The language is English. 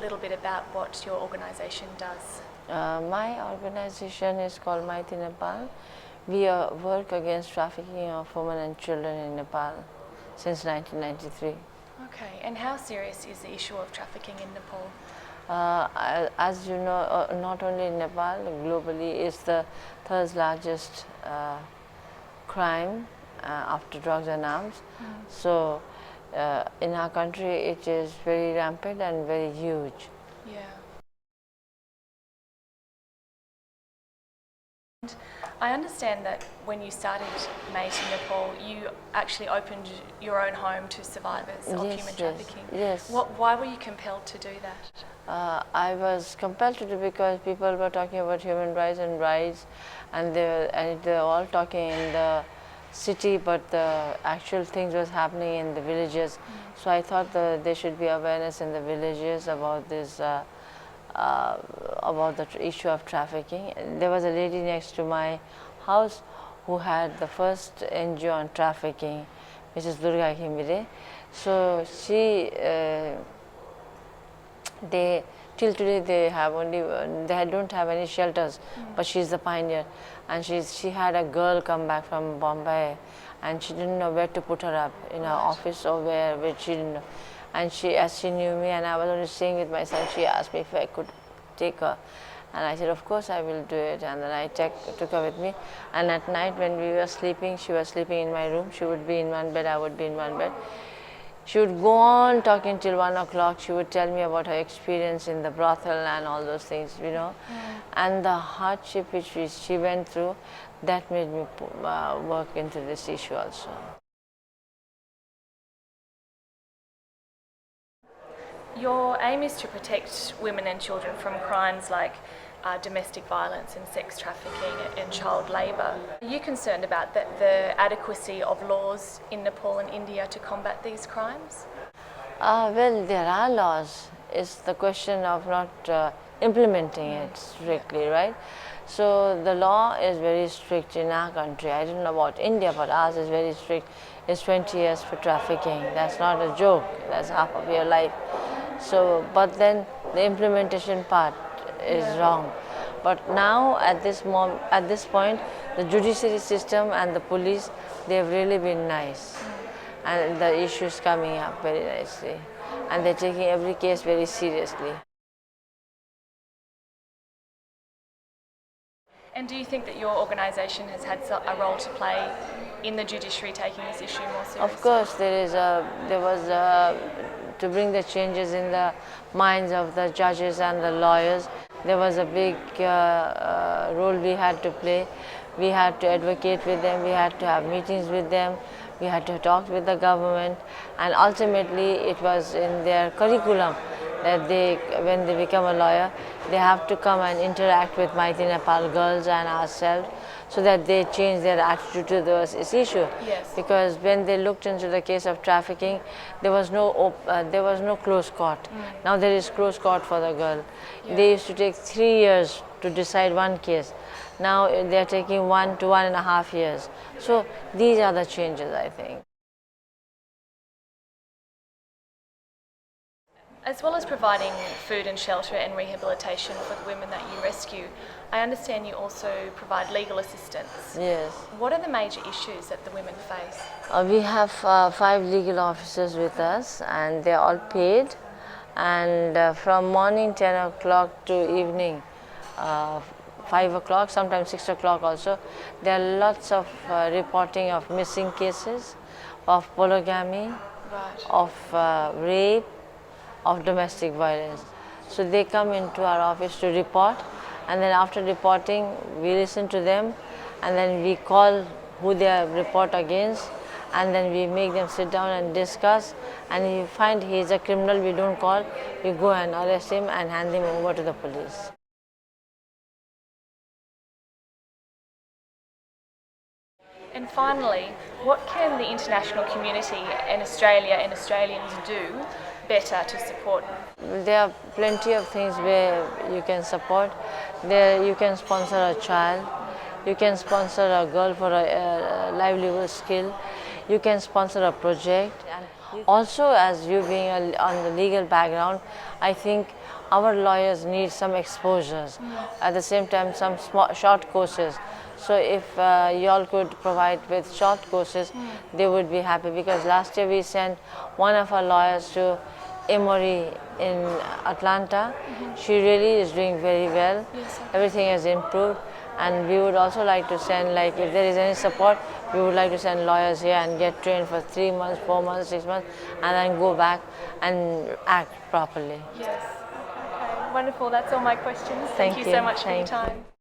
little bit about what your organisation does? My organisation is called Maiti Nepal. We work against trafficking of women and children in Nepal since 1993. Okay, and how serious is the issue of trafficking in Nepal? As you know, not only in Nepal, globally, it's the third largest crime after drugs and arms. So, in our country, it is very rampant and very huge. Yeah. And I understand that when you started Maiti Nepal, you actually opened your own home to survivors of human trafficking. Yes. Why were you compelled to do that? I was compelled to do because people were talking about human rights, and they were all talking in the city, but the actual things was happening in the villages. So I thought there should be awareness in the villages about this, about the issue of trafficking. There was a lady next to my house who had the first NGO on trafficking, Mrs. Durga Khimire. So she. Till today they don't have any shelters, but she's the pioneer, and she had a girl come back from Bombay, and she didn't know where to put her up, in her office or where she didn't know. And as she knew me and I was only staying with my son, she asked me if I could take her, and I said of course I will do it. And then I took her with me, and at night when we were sleeping, she was sleeping in my room. She would be in one bed, I would be in one bed. She would go on talking till 1 o'clock. She would tell me about her experience in the brothel and all those things, you know. And the hardship which she went through, that made me work into this issue also. Your aim is to protect women and children from crimes like domestic violence and sex trafficking and child labour. Are you concerned about the adequacy of laws in Nepal and India to combat these crimes? Well, there are laws. It's the question of not implementing it strictly, right? So the law is very strict in our country. I don't know about India, but ours is very strict. It's 20 years for trafficking. That's not a joke. That's half of your life. So, but then the implementation part is wrong. But now at this point, the judiciary system and the police, they've really been nice, and the issue is coming up very nicely, and they're taking every case very seriously. And do you think that your organisation has had a role to play in the judiciary taking this issue more seriously? Of course, there was to bring the changes in the minds of the judges and the lawyers. There was a big role we had to play. We had to advocate with them, we had to have meetings with them, we had to talk with the government, and ultimately it was in their curriculum that when they become a lawyer, they have to come and interact with Maiti Nepal girls and ourselves, so that they change their attitude to this issue. Yes. Because when they looked into the case of trafficking, there was no close court. Now there is close court for the girl. They used to take 3 years to decide one case. Now they are taking 1 to 1.5 years. So these are the changes, I think. As well as providing food and shelter and rehabilitation for the women that you rescue, I understand you also provide legal assistance. Yes. What are the major issues that the women face? We have 5 legal officers with us, and they're all paid. And from morning 10 o'clock to evening 5 o'clock, sometimes 6 o'clock also, there are lots of reporting of missing cases, of polygamy, of rape, of domestic violence. So they come into our office to report, and then after reporting, we listen to them, and then we call who they report against, and then we make them sit down and discuss. And if we find he is a criminal, we don't call, we go and arrest him and hand him over to the police. And finally, what can the international community and Australia and Australians do better to support? There are plenty of things where you can support. There you can sponsor a child, you can sponsor a girl for a livelihood skill, you can sponsor a project. And Also, as you being on the legal background, I think our lawyers need some exposures. At the same time, some short courses. So if y'all could provide with short courses, they would be happy, because last year we sent one of our lawyers to Emory in Atlanta. She really is doing very well. Yes, okay. Everything has improved, and we would also like to send, like, if there is any support, we would like to send lawyers here and get trained for 3 months, 4 months, 6 months, and then go back and act properly. Yes. Okay. Wonderful. That's all my questions. Thank you Thank so you. much for your Thank you. time.